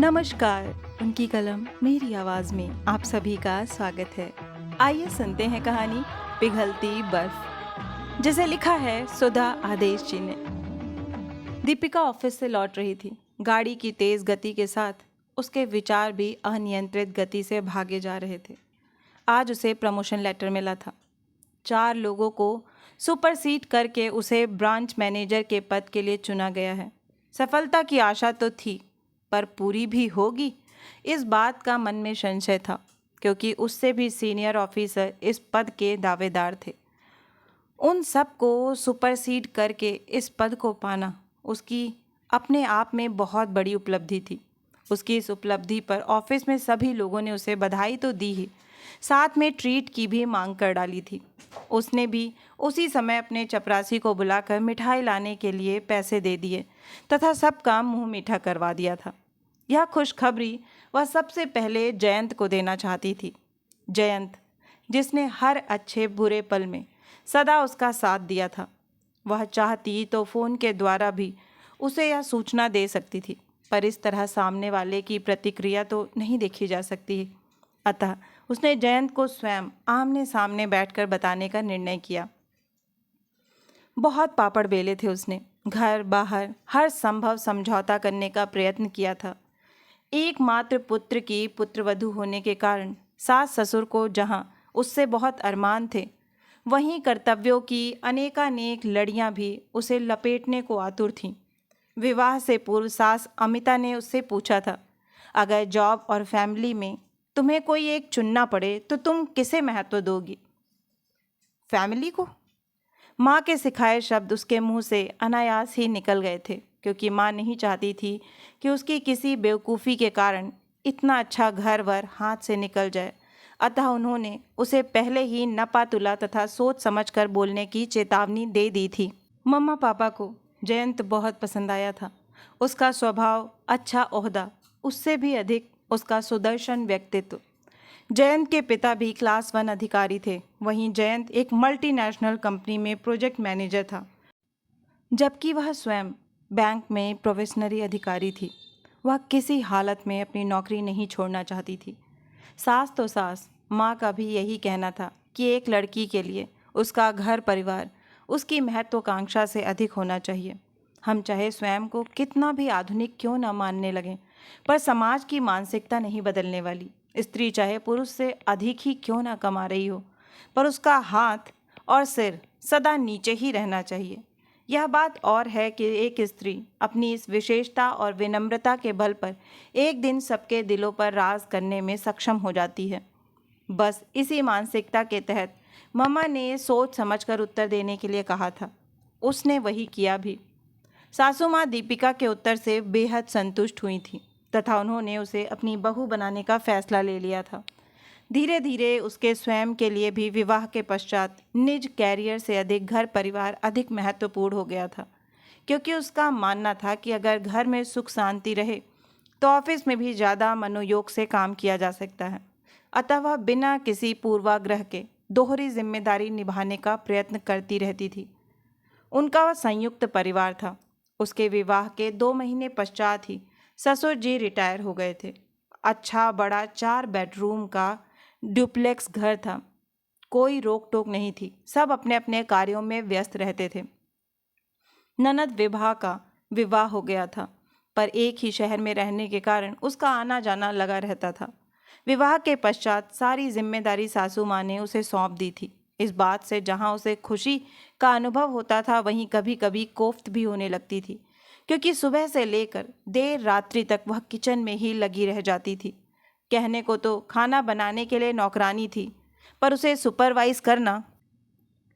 नमस्कार। उनकी कलम मेरी आवाज में आप सभी का स्वागत है। आइए सुनते हैं कहानी पिघलती बर्फ, जिसे लिखा है सुधा आदेश जी ने। दीपिका ऑफिस से लौट रही थी। गाड़ी की तेज गति के साथ उसके विचार भी अनियंत्रित गति से भागे जा रहे थे। आज उसे प्रमोशन लेटर मिला था। 4 लोगों को सुपरसीड करके उसे ब्रांच मैनेजर के पद के लिए चुना गया है। सफलता की आशा तो थी, पर पूरी भी होगी, इस बात का मन में संशय था, क्योंकि उससे भी सीनियर ऑफिसर इस पद के दावेदार थे। उन सबको सुपरसीड करके इस पद को पाना उसकी अपने आप में बहुत बड़ी उपलब्धि थी। उसकी इस उपलब्धि पर ऑफिस में सभी लोगों ने उसे बधाई तो दी ही, साथ में ट्रीट की भी मांग कर डाली थी। उसने भी उसी समय अपने चपरासी को बुलाकर मिठाई लाने के लिए पैसे दे दिए तथा सब काम मुंह मीठा करवा दिया था। यह खुशखबरी वह सबसे पहले जयंत को देना चाहती थी। जयंत, जिसने हर अच्छे बुरे पल में सदा उसका साथ दिया था। वह चाहती तो फ़ोन के द्वारा भी उसे यह सूचना दे सकती थी, पर इस तरह सामने वाले की प्रतिक्रिया तो नहीं देखी जा सकती। अतः उसने जयंत को स्वयं आमने सामने बैठकर बताने का निर्णय किया। बहुत पापड़ बेले थे उसने, घर बाहर हर संभव समझौता करने का प्रयत्न किया था। एकमात्र पुत्र की पुत्रवधू होने के कारण सास ससुर को जहाँ उससे बहुत अरमान थे, वहीं कर्तव्यों की अनेकानेक लड़ियाँ भी उसे लपेटने को आतुर थीं। विवाह से पूर्व सास अमिता ने उससे पूछा था, अगर जॉब और फैमिली में तुम्हें कोई एक चुनना पड़े तो तुम किसे महत्व दोगी? फैमिली को। माँ के सिखाए शब्द उसके मुंह से अनायास ही निकल गए थे, क्योंकि माँ नहीं चाहती थी कि उसकी किसी बेवकूफ़ी के कारण इतना अच्छा घर वर हाथ से निकल जाए। अतः उन्होंने उसे पहले ही नपा तुला तथा सोच समझकर बोलने की चेतावनी दे दी थी। मम्मा पापा को जयंत बहुत पसंद आया था। उसका स्वभाव, अच्छा ओहदा, उससे भी अधिक उसका सुदर्शन व्यक्तित्व। जयंत के पिता भी क्लास 1 अधिकारी थे। वहीं जयंत एक मल्टीनेशनल कंपनी में प्रोजेक्ट मैनेजर था, जबकि वह स्वयं बैंक में प्रोबेशनरी अधिकारी थी। वह किसी हालत में अपनी नौकरी नहीं छोड़ना चाहती थी। सास तो सास, माँ का भी यही कहना था कि एक लड़की के लिए उसका घर परिवार उसकी महत्वाकांक्षा से अधिक होना चाहिए। हम चाहे स्वयं को कितना भी आधुनिक क्यों न मानने लगें, पर समाज की मानसिकता नहीं बदलने वाली। स्त्री चाहे पुरुष से अधिक ही क्यों न कमा रही हो, पर उसका हाथ और सिर सदा नीचे ही रहना चाहिए। यह बात और है कि एक स्त्री अपनी इस विशेषता और विनम्रता के बल पर एक दिन सबके दिलों पर राज करने में सक्षम हो जाती है। बस इसी मानसिकता के तहत मम्मा ने सोच समझकर उत्तर देने के लिए कहा था। उसने वही किया भी। सासू माँ दीपिका के उत्तर से बेहद संतुष्ट हुई थी तथा उन्होंने उसे अपनी बहू बनाने का फैसला ले लिया था। धीरे धीरे उसके स्वयं के लिए भी विवाह के पश्चात निज कैरियर से अधिक घर परिवार अधिक महत्वपूर्ण हो गया था, क्योंकि उसका मानना था कि अगर घर में सुख शांति रहे तो ऑफिस में भी ज़्यादा मनोयोग से काम किया जा सकता है। अतः वह बिना किसी पूर्वाग्रह के दोहरी जिम्मेदारी निभाने का प्रयत्न करती रहती थी। उनका वह संयुक्त परिवार था। उसके विवाह के 2 महीने पश्चात ही ससुर जी रिटायर हो गए थे। अच्छा बड़ा 4 बेडरूम का डुप्लेक्स घर था। कोई रोक टोक नहीं थी, सब अपने अपने कार्यों में व्यस्त रहते थे। ननद विभा का विवाह हो गया था, पर एक ही शहर में रहने के कारण उसका आना जाना लगा रहता था। विवाह के पश्चात सारी जिम्मेदारी सासू माँ ने उसे सौंप दी थी। इस बात से जहाँ उसे खुशी का अनुभव होता था, वहीं कभी कभी कोफ्त भी होने लगती थी, क्योंकि सुबह से लेकर देर रात्रि तक वह किचन में ही लगी रह जाती थी। कहने को तो खाना बनाने के लिए नौकरानी थी, पर उसे सुपरवाइज करना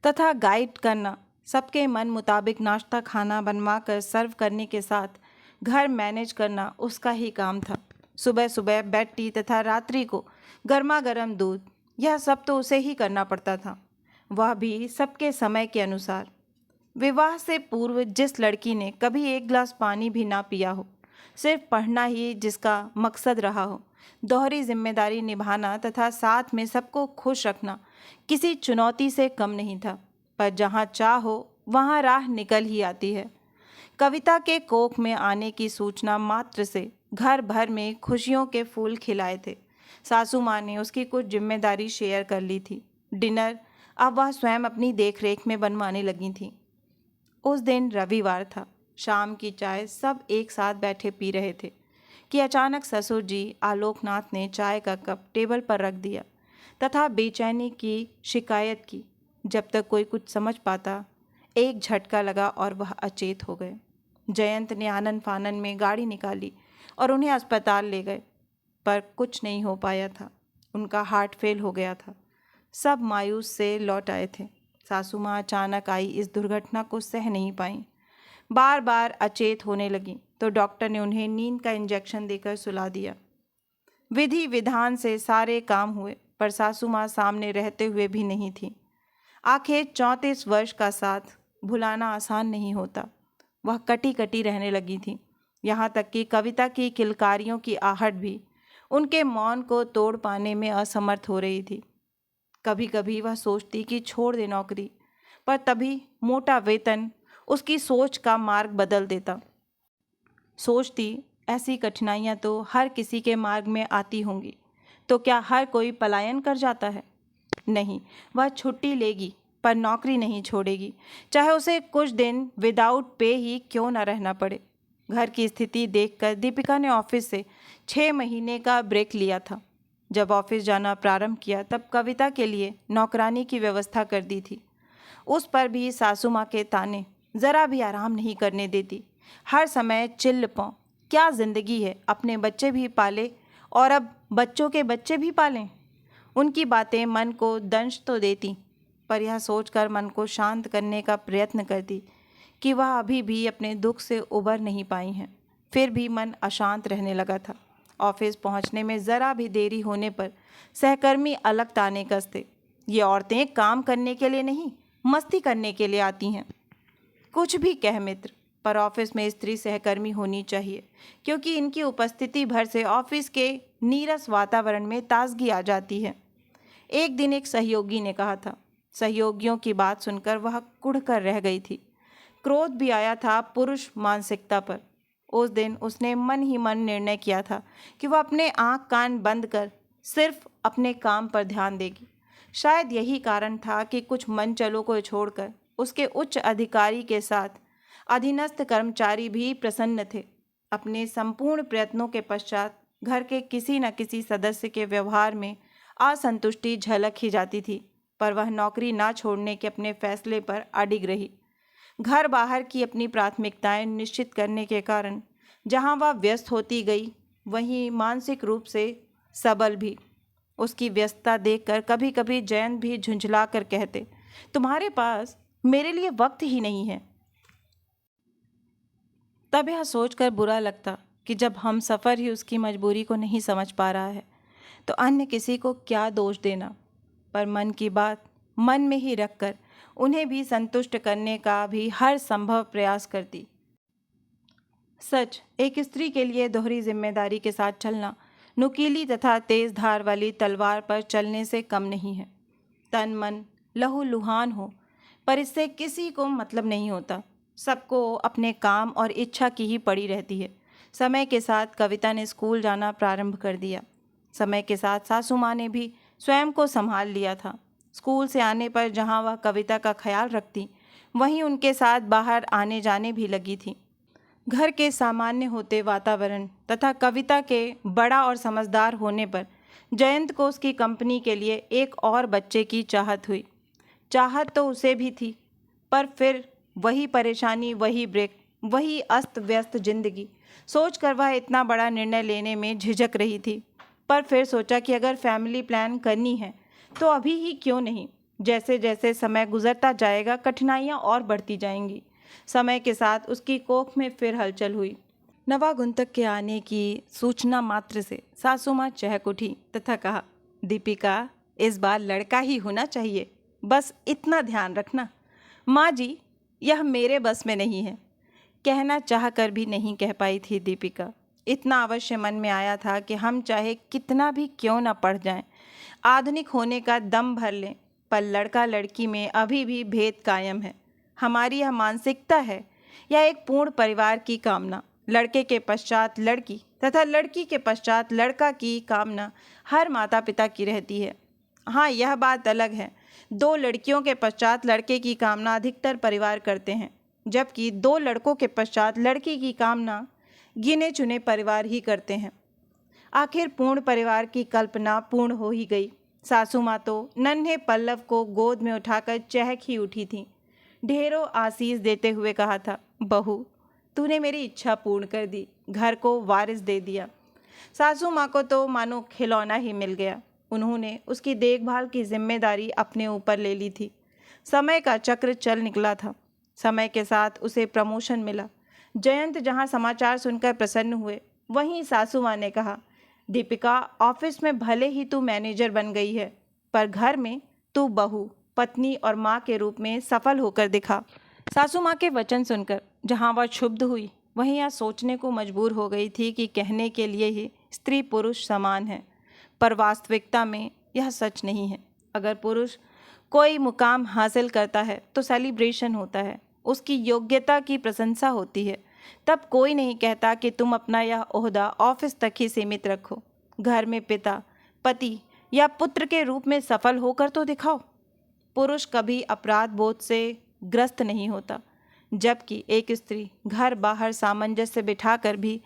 तथा गाइड करना, सबके मन मुताबिक नाश्ता खाना बनवा कर सर्व करने के साथ घर मैनेज करना उसका ही काम था। सुबह सुबह बेड टी तथा रात्रि को गर्मा गर्म दूध, यह सब तो उसे ही करना पड़ता था, वह भी सबके समय के अनुसार। विवाह से पूर्व जिस लड़की ने कभी एक गिलास पानी भी ना पिया हो, सिर्फ पढ़ना ही जिसका मकसद रहा हो, दोहरी जिम्मेदारी निभाना तथा साथ में सबको खुश रखना किसी चुनौती से कम नहीं था। पर जहाँ चाह हो वहाँ राह निकल ही आती है। कविता के कोख में आने की सूचना मात्र से घर भर में खुशियों के फूल खिलाए थे। सासू माँ ने उसकी कुछ जिम्मेदारी शेयर कर ली थी। डिनर अब वह स्वयं अपनी देखरेख में बनवाने लगी थी। उस दिन रविवार था। शाम की चाय सब एक साथ बैठे पी रहे थे कि अचानक ससुर जी आलोकनाथ ने चाय का कप टेबल पर रख दिया तथा बेचैनी की शिकायत की। जब तक कोई कुछ समझ पाता, एक झटका लगा और वह अचेत हो गए। जयंत ने आनन फानन में गाड़ी निकाली और उन्हें अस्पताल ले गए, पर कुछ नहीं हो पाया था। उनका हार्ट फेल हो गया था। सब मायूस से लौट आए थे। सासू माँ अचानक आई इस दुर्घटना को सह नहीं पाईं। बार बार अचेत होने लगी तो डॉक्टर ने उन्हें नींद का इंजेक्शन देकर सुला दिया। विधि विधान से सारे काम हुए, पर सासू माँ सामने रहते हुए भी नहीं थी। आखिर 34 वर्ष का साथ भुलाना आसान नहीं होता। वह कटी कटी रहने लगी थी। यहाँ तक कि कविता की किलकारियों की आहट भी उनके मौन को तोड़ पाने में असमर्थ हो रही थी। कभी कभी वह सोचती कि छोड़ दे नौकरी, पर तभी मोटा वेतन उसकी सोच का मार्ग बदल देता। सोचती ऐसी कठिनाइयाँ तो हर किसी के मार्ग में आती होंगी, तो क्या हर कोई पलायन कर जाता है? नहीं, वह छुट्टी लेगी पर नौकरी नहीं छोड़ेगी, चाहे उसे कुछ दिन विदाउट पे ही क्यों न रहना पड़े। घर की स्थिति देखकर दीपिका ने ऑफिस से 6 महीने का ब्रेक लिया था। जब ऑफिस जाना प्रारंभ किया तब कविता के लिए नौकरानी की व्यवस्था कर दी थी। उस पर भी सासू माँ के ताने, ज़रा भी आराम नहीं करने देती। हर समय चिल्ल पौ, क्या ज़िंदगी है, अपने बच्चे भी पाले और अब बच्चों के बच्चे भी पालें। उनकी बातें मन को दंश तो देती, पर यह सोचकर मन को शांत करने का प्रयत्न करती कि वह अभी भी अपने दुख से उबर नहीं पाई हैं। फिर भी मन अशांत रहने लगा था। ऑफिस पहुंचने में ज़रा भी देरी होने पर सहकर्मी अलग ताने कसते। ये औरतें काम करने के लिए नहीं, मस्ती करने के लिए आती हैं। कुछ भी कह मित्र, पर ऑफिस में स्त्री सहकर्मी होनी चाहिए, क्योंकि इनकी उपस्थिति भर से ऑफिस के नीरस वातावरण में ताजगी आ जाती है। एक दिन एक सहयोगी ने कहा था। सहयोगियों की बात सुनकर वह कुढ़कर रह गई थी। क्रोध भी आया था पुरुष मानसिकता पर। उस दिन उसने मन ही मन निर्णय किया था कि वह अपने आँख कान बंद कर सिर्फ अपने काम पर ध्यान देगी। शायद यही कारण था कि कुछ मनचलों को छोड़कर उसके उच्च अधिकारी के साथ अधीनस्थ कर्मचारी भी प्रसन्न थे। अपने संपूर्ण प्रयत्नों के पश्चात घर के किसी न किसी सदस्य के व्यवहार में असंतुष्टि झलक ही जाती थी, पर वह नौकरी ना छोड़ने के अपने फैसले पर अडिग रही। घर बाहर की अपनी प्राथमिकताएं निश्चित करने के कारण जहां वह व्यस्त होती गई, वहीं मानसिक रूप से सबल भी। उसकी व्यस्तता देखकर कभी कभी जयंत भी झुंझला कर कहते, तुम्हारे पास मेरे लिए वक्त ही नहीं है। तब यह सोचकर बुरा लगता कि जब हम सफ़र ही उसकी मजबूरी को नहीं समझ पा रहा है, तो अन्य किसी को क्या दोष देना। पर मन की बात मन में ही रखकर उन्हें भी संतुष्ट करने का भी हर संभव प्रयास करती। सच, एक स्त्री के लिए दोहरी जिम्मेदारी के साथ चलना नुकीली तथा तेज धार वाली तलवार पर चलने से कम नहीं है। तन मन लहू लुहान हो, पर इससे किसी को मतलब नहीं होता। सबको अपने काम और इच्छा की ही पड़ी रहती है। समय के साथ कविता ने स्कूल जाना प्रारंभ कर दिया। समय के साथ सासू माँ ने भी स्वयं को संभाल लिया था। स्कूल से आने पर जहाँ वह कविता का ख्याल रखती, वहीं उनके साथ बाहर आने जाने भी लगी थी। घर के सामान्य होते वातावरण तथा कविता के बड़ा और समझदार होने पर जयंत को उसकी कंपनी के लिए एक और बच्चे की चाहत हुई। चाहत तो उसे भी थी, पर फिर वही परेशानी, वही ब्रेक, वही अस्त व्यस्त जिंदगी सोचकर वह इतना बड़ा निर्णय लेने में झिझक रही थी। पर फिर सोचा कि अगर फैमिली प्लान करनी है तो अभी ही क्यों नहीं। जैसे जैसे समय गुजरता जाएगा कठिनाइयाँ और बढ़ती जाएंगी। समय के साथ उसकी कोख में फिर हलचल हुई। नवागुंतक के आने की सूचना मात्र से सासू माँ चहक उठी तथा कहा, दीपिका, इस बार लड़का ही होना चाहिए, बस इतना ध्यान रखना। माँ जी, यह मेरे बस में नहीं है। कहना चाह कर भी नहीं कह पाई थी दीपिका। इतना अवश्य मन में आया था कि हम चाहे कितना भी क्यों न पढ़ जाएं, आधुनिक होने का दम भर लें, पर लड़का लड़की में अभी भी भेद कायम है। हमारी यह मानसिकता है या एक पूर्ण परिवार की कामना? लड़के के पश्चात लड़की, तथा लड़की के पश्चात लड़का की कामना हर माता पिता की रहती है। हाँ, यह बात अलग है, 2 लड़कियों के पश्चात लड़के की कामना अधिकतर परिवार करते हैं, जबकि 2 लड़कों के पश्चात लड़की की कामना गिने चुने परिवार ही करते हैं। आखिर पूर्ण परिवार की कल्पना पूर्ण हो ही गई। सासू माँ तो नन्हे पल्लव को गोद में उठाकर चहक ही उठी थी। ढेरों आशीष देते हुए कहा था, बहू तूने मेरी इच्छा पूर्ण कर दी, घर को वारिस दे दिया। सासू माँ को तो मानो खिलौना ही मिल गया। उन्होंने उसकी देखभाल की जिम्मेदारी अपने ऊपर ले ली थी। समय का चक्र चल निकला था। समय के साथ उसे प्रमोशन मिला। जयंत जहाँ समाचार सुनकर प्रसन्न हुए, वहीं सासू माँ ने कहा, दीपिका, ऑफिस में भले ही तू मैनेजर बन गई है, पर घर में तू बहू, पत्नी और माँ के रूप में सफल होकर दिखा। सासू माँ के वचन सुनकर जहाँ वह क्षुब्ध हुई, वहीं यह सोचने को मजबूर हो गई थी कि कहने के लिए ही स्त्री पुरुष समान है, पर वास्तविकता में यह सच नहीं है। अगर पुरुष कोई मुकाम हासिल करता है तो सेलिब्रेशन होता है, उसकी योग्यता की प्रशंसा होती है। तब कोई नहीं कहता कि तुम अपना यह ओहदा ऑफिस तक ही सीमित रखो। घर में पिता, पति या पुत्र के रूप में सफल होकर तो दिखाओ। पुरुष कभी अपराध बोध से ग्रस्त नहीं होता, जबकि एक स्त्री घर बाहर सामंजस्य बिठाकर भी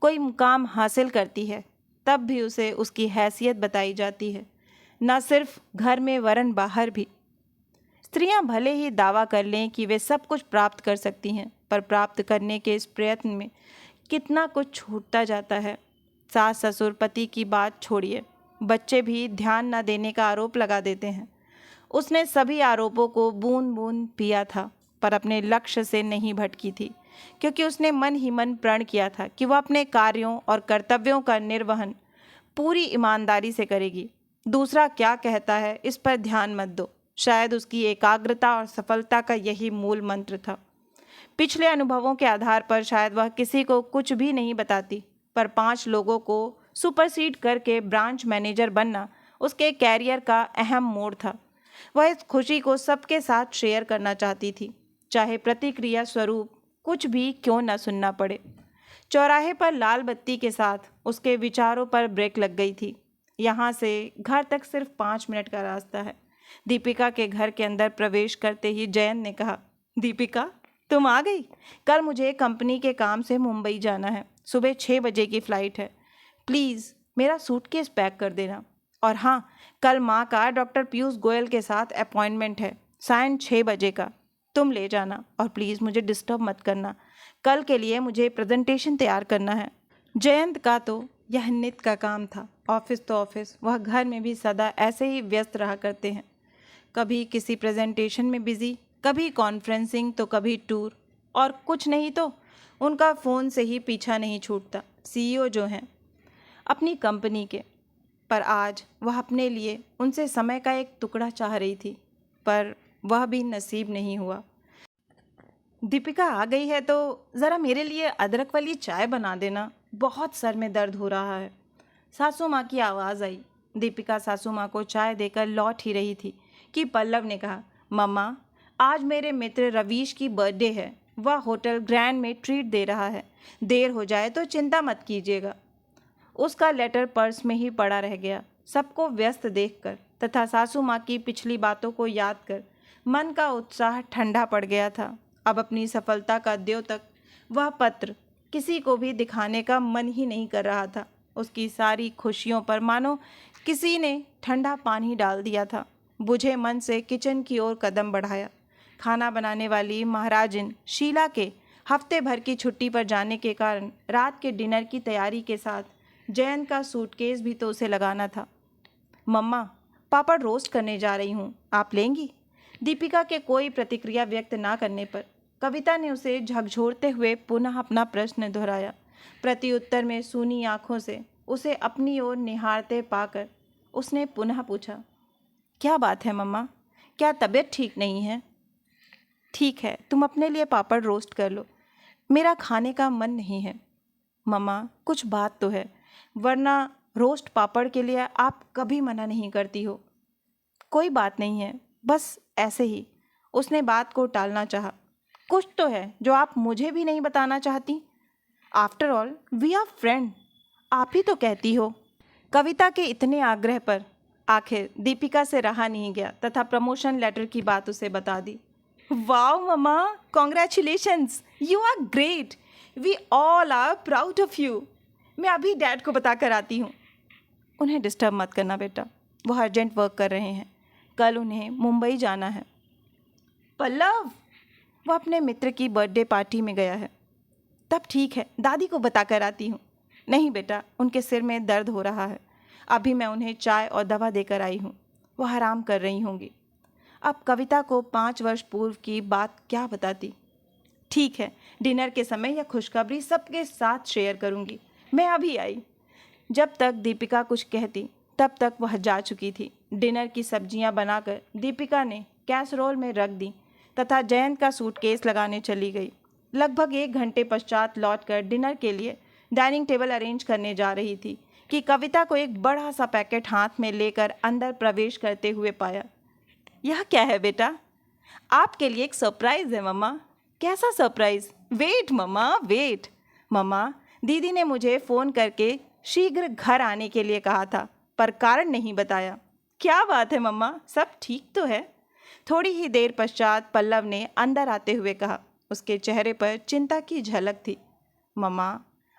कोई मुकाम हासिल करती है, तब भी उसे उसकी हैसियत बताई जाती है, न सिर्फ घर में वरन बाहर भी। स्त्रियां भले ही दावा कर लें कि वे सब कुछ प्राप्त कर सकती हैं, पर प्राप्त करने के इस प्रयत्न में कितना कुछ छूटता जाता है। सास ससुर पति की बात छोड़िए, बच्चे भी ध्यान न देने का आरोप लगा देते हैं। उसने सभी आरोपों को बूंद बूंद पिया था, पर अपने लक्ष्य से नहीं भटकी थी, क्योंकि उसने मन ही मन प्रण किया था कि वह अपने कार्यों और कर्तव्यों का निर्वहन पूरी ईमानदारी से करेगी। दूसरा क्या कहता है इस पर ध्यान मत दो। शायद उसकी एकाग्रता और सफलता का यही मूल मंत्र था। पिछले अनुभवों के आधार पर शायद वह किसी को कुछ भी नहीं बताती, पर 5 लोगों को सुपरसीड करके ब्रांच मैनेजर बनना उसके कैरियर का अहम मोड़ था। वह इस खुशी को सबके साथ शेयर करना चाहती थी, चाहे प्रतिक्रिया स्वरूप कुछ भी क्यों न सुनना पड़े। चौराहे पर लाल बत्ती के साथ उसके विचारों पर ब्रेक लग गई थी। यहाँ से घर तक सिर्फ 5 मिनट का रास्ता है। दीपिका के घर के अंदर प्रवेश करते ही जयंत ने कहा, दीपिका तुम आ गई। कल मुझे कंपनी के काम से मुंबई जाना है। सुबह 6 बजे की फ़्लाइट है। प्लीज़ मेरा सूटकेस पैक कर देना। और हाँ, कल माँ का डॉक्टर पीयूष गोयल के साथ अपॉइंटमेंट है, सायं 6 बजे का। तुम ले जाना और प्लीज़ मुझे डिस्टर्ब मत करना। कल के लिए मुझे प्रेजेंटेशन तैयार करना है। जयंत का तो यह नित्य का काम था। ऑफिस तो ऑफिस, वह घर में भी सदा ऐसे ही व्यस्त रहा करते हैं। कभी किसी प्रेजेंटेशन में बिजी, कभी कॉन्फ्रेंसिंग, तो कभी टूर, और कुछ नहीं तो उनका फ़ोन से ही पीछा नहीं छूटता। सीईओ जो हैं अपनी कंपनी के, पर आज वह अपने लिए उनसे समय का एक टुकड़ा चाह रही थी, पर वह भी नसीब नहीं हुआ। दीपिका आ गई है तो ज़रा मेरे लिए अदरक वाली चाय बना देना, बहुत सर में दर्द हो रहा है। सासू माँ की आवाज़ आई। दीपिका सासू माँ को चाय देकर लौट ही रही थी कि पल्लव ने कहा, मम्मा आज मेरे मित्र रवीश की बर्थडे है। वह होटल ग्रैंड में ट्रीट दे रहा है। देर हो जाए तो चिंता मत कीजिएगा। उसका लेटर पर्स में ही पड़ा रह गया। सबको व्यस्त देखकर तथा सासू माँ की पिछली बातों को याद कर मन का उत्साह ठंडा पड़ गया था। अब अपनी सफलता का द्योतक वह पत्र किसी को भी दिखाने का मन ही नहीं कर रहा था। उसकी सारी खुशियों पर मानो किसी ने ठंडा पानी डाल दिया था। बुझे मन से किचन की ओर कदम बढ़ाया। खाना बनाने वाली महाराजिन शीला के हफ्ते भर की छुट्टी पर जाने के कारण रात के डिनर की तैयारी के साथ जयंत का सूटकेस भी तो उसे लगाना था। मम्मा, पापड़ रोस्ट करने जा रही हूँ, आप लेंगी? दीपिका के कोई प्रतिक्रिया व्यक्त ना करने पर कविता ने उसे झकझोरते हुए पुनः अपना प्रश्न दोहराया। प्रत्युत्तर में सूनी आंखों से उसे अपनी ओर निहारते पाकर उसने पुनः पूछा, क्या बात है मम्मा, क्या तबीयत ठीक नहीं है? ठीक है, तुम अपने लिए पापड़ रोस्ट कर लो, मेरा खाने का मन नहीं है। मम्मा कुछ बात तो है, वरना रोस्ट पापड़ के लिए आप कभी मना नहीं करती हो। कोई बात नहीं है, बस ऐसे ही। उसने बात को टालना चाहा। कुछ तो है जो आप मुझे भी नहीं बताना चाहती। After all we are friend. आप ही तो कहती हो। कविता के इतने आग्रह पर आखिर दीपिका से रहा नहीं गया तथा प्रमोशन लेटर की बात उसे बता दी। Wow mumma, congratulations, you are great, we all are proud of you. मैं अभी डैड को बता कर आती हूँ। उन्हें डिस्टर्ब मत करना बेटा, वो अर्जेंट वर्क कर रहे हैं, कल उन्हें मुंबई जाना है। पल्लव, वो अपने मित्र की बर्थडे पार्टी में गया है। तब ठीक है, दादी को बता कर आती हूँ। नहीं बेटा, उनके सिर में दर्द हो रहा है, अभी मैं उन्हें चाय और दवा देकर आई हूँ, वो आराम कर रही होंगी। अब कविता को 5 वर्ष पूर्व की बात क्या बताती। ठीक है, डिनर के समय यह खुशखबरी सबके साथ शेयर करूँगी। मैं अभी आई। जब तक दीपिका कुछ कहती तब तक वह जा चुकी थी। डिनर की सब्जियां बनाकर दीपिका ने कैसरोल में रख दी तथा जयंत का सूटकेस लगाने चली गई। लगभग 1 घंटे पश्चात लौटकर डिनर के लिए डाइनिंग टेबल अरेंज करने जा रही थी कि कविता को एक बड़ा सा पैकेट हाथ में लेकर अंदर प्रवेश करते हुए पाया। यह क्या है बेटा? आपके लिए एक सरप्राइज़ है मम्मा। कैसा सरप्राइज़? वेट मम्मा, वेट। मम्मा, दीदी ने मुझे फ़ोन करके शीघ्र घर आने के लिए कहा था, पर कारण नहीं बताया। क्या बात है मम्मा, सब ठीक तो है? थोड़ी ही देर पश्चात पल्लव ने अंदर आते हुए कहा। उसके चेहरे पर चिंता की झलक थी। मम्मा,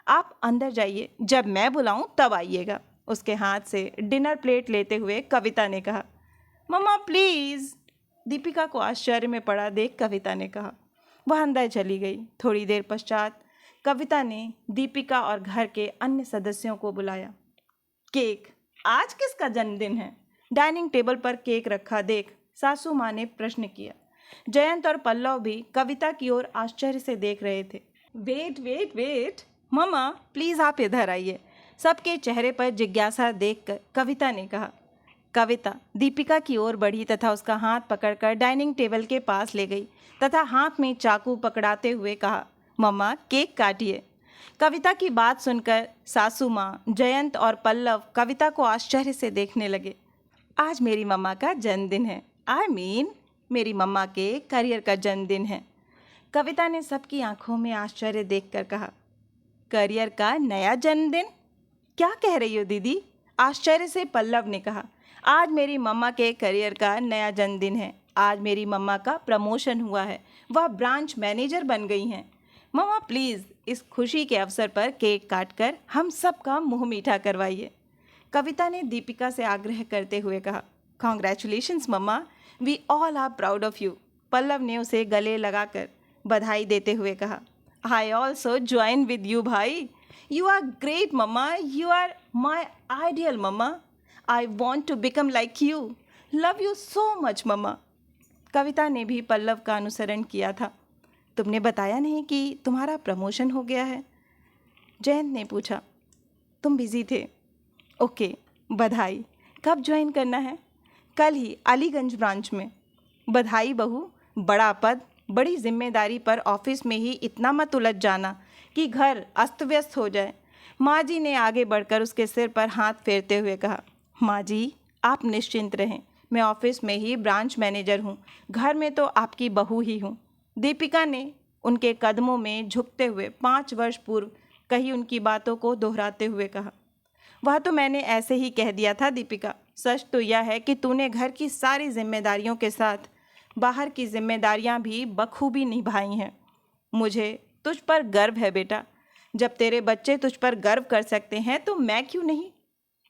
आप अंदर जाइए, जब मैं बुलाऊं तब आइएगा। उसके हाथ से डिनर प्लेट लेते हुए कविता ने कहा। मम्मा प्लीज़, दीपिका को आश्चर्य में पड़ा देख कविता ने कहा। वह अंदर चली गई। थोड़ी देर पश्चात कविता ने दीपिका और घर के अन्य सदस्यों को बुलाया। केक, आज किसका जन्मदिन है? डाइनिंग टेबल पर केक रखा देख सासू माँ ने प्रश्न किया। जयंत और पल्लव भी कविता की ओर आश्चर्य से देख रहे थे। वेट वेट वेट, मम्मा प्लीज़ आप इधर आइए, सबके चेहरे पर जिज्ञासा देखकर कविता ने कहा। कविता दीपिका की ओर बढ़ी तथा उसका हाथ पकड़कर डाइनिंग टेबल के पास ले गई तथा हाथ में चाकू पकड़ाते हुए कहा, मम्मा केक काटिए। कविता की बात सुनकर सासू माँ, जयंत और पल्लव कविता को आश्चर्य से देखने लगे। आज मेरी मम्मा का जन्मदिन है, मेरी मम्मा के करियर का जन्मदिन है। कविता ने सबकी आंखों में आश्चर्य देखकर कहा, करियर का नया जन्मदिन? क्या कह रही हो दीदी? आश्चर्य से पल्लव ने कहा, आज मेरी मम्मा के करियर का नया जन्मदिन है। आज मेरी मम्मा का प्रमोशन हुआ है, वह ब्रांच मैनेजर बन गई हैं। मम्मा प्लीज़ इस खुशी के अवसर पर केक काटकर हम सबका मुंह मीठा करवाइए। कविता ने दीपिका से आग्रह करते हुए कहा। Congratulations mumma, we all are proud of you. Pallav ने उसे गले लगाकर बधाई देते हुए कहा। I also join with you भाई, you are great mumma, you are my ideal mumma, I want to become like you, love you so much mumma. Kavita ने भी पल्लव का अनुसरण किया था। तुमने बताया नहीं कि तुम्हारा प्रमोशन हो गया है? जयंत ने पूछा। तुम बिजी थे। ओके, बधाई। कब ज्वाइन करना है? कल ही, अलीगंज ब्रांच में। बधाई बहू, बड़ा पद, बड़ी जिम्मेदारी पर ऑफिस में ही इतना मत उलझ जाना कि घर अस्त व्यस्त हो जाए। माँ जी ने आगे बढ़कर उसके सिर पर हाथ फेरते हुए कहा। माँ जी, आप निश्चिंत रहें, मैं ऑफिस में ही ब्रांच मैनेजर हूँ, घर में तो आपकी बहू ही हूँ। दीपिका ने उनके कदमों में झुकते हुए 5 वर्ष पूर्व कही उनकी बातों को दोहराते हुए कहा। वह तो मैंने ऐसे ही कह दिया था दीपिका, सच तो यह है कि तूने घर की सारी जिम्मेदारियों के साथ बाहर की जिम्मेदारियां भी बखूबी निभाई हैं। मुझे तुझ पर गर्व है बेटा। जब तेरे बच्चे तुझ पर गर्व कर सकते हैं तो मैं क्यों नहीं?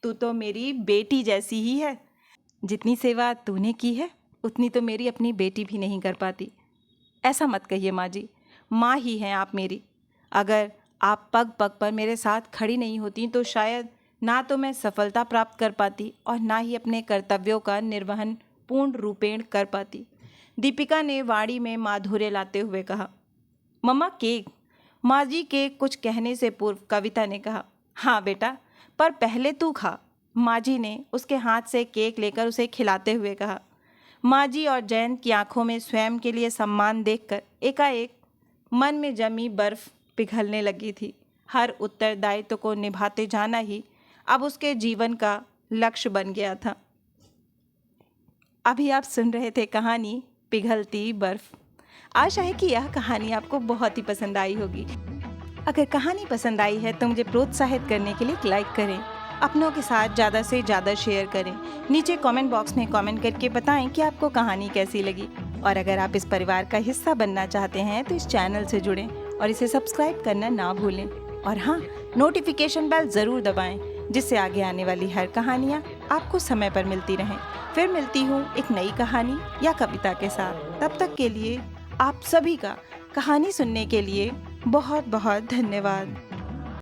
तू तो मेरी बेटी जैसी ही है। जितनी सेवा तूने की है उतनी तो मेरी अपनी बेटी भी नहीं कर पाती। ऐसा मत कहिए माँ जी, माँ ही हैं आप मेरी। अगर आप पग पग पर मेरे साथ खड़ी नहीं होती तो शायद ना तो मैं सफलता प्राप्त कर पाती और ना ही अपने कर्तव्यों का निर्वहन पूर्ण रूपेण कर पाती। दीपिका ने वाणी में माधुर्य लाते हुए कहा। मम्मा केक। माँ जी के कुछ कहने से पूर्व कविता ने कहा। हाँ बेटा, पर पहले तू खा। माँ जी ने उसके हाथ से केक लेकर उसे खिलाते हुए कहा। माँ जी और जयंत की आंखों में स्वयं के लिए सम्मान देखकर एकाएक मन में जमी बर्फ पिघलने लगी थी। हर उत्तरदायित्व को निभाते जाना ही अब उसके जीवन का लक्ष्य बन गया था। अभी आप सुन रहे थे कहानी पिघलती बर्फ। आशा है कि यह कहानी आपको बहुत ही पसंद आई होगी। अगर कहानी पसंद आई है तो मुझे प्रोत्साहित करने के लिए एक लाइक करें, अपनों के साथ ज़्यादा से ज़्यादा शेयर करें। नीचे कमेंट बॉक्स में कमेंट करके बताएं कि आपको कहानी कैसी लगी। और अगर आप इस परिवार का हिस्सा बनना चाहते हैं तो इस चैनल से जुड़ें और इसे सब्सक्राइब करना ना भूलें। और हाँ, नोटिफिकेशन बेल ज़रूर दबाएं, जिससे आगे आने वाली हर कहानियाँ आपको समय पर मिलती रहें। फिर मिलती हूँ एक नई कहानी या कविता के साथ। तब तक के लिए आप सभी का कहानी सुनने के लिए बहुत बहुत धन्यवाद।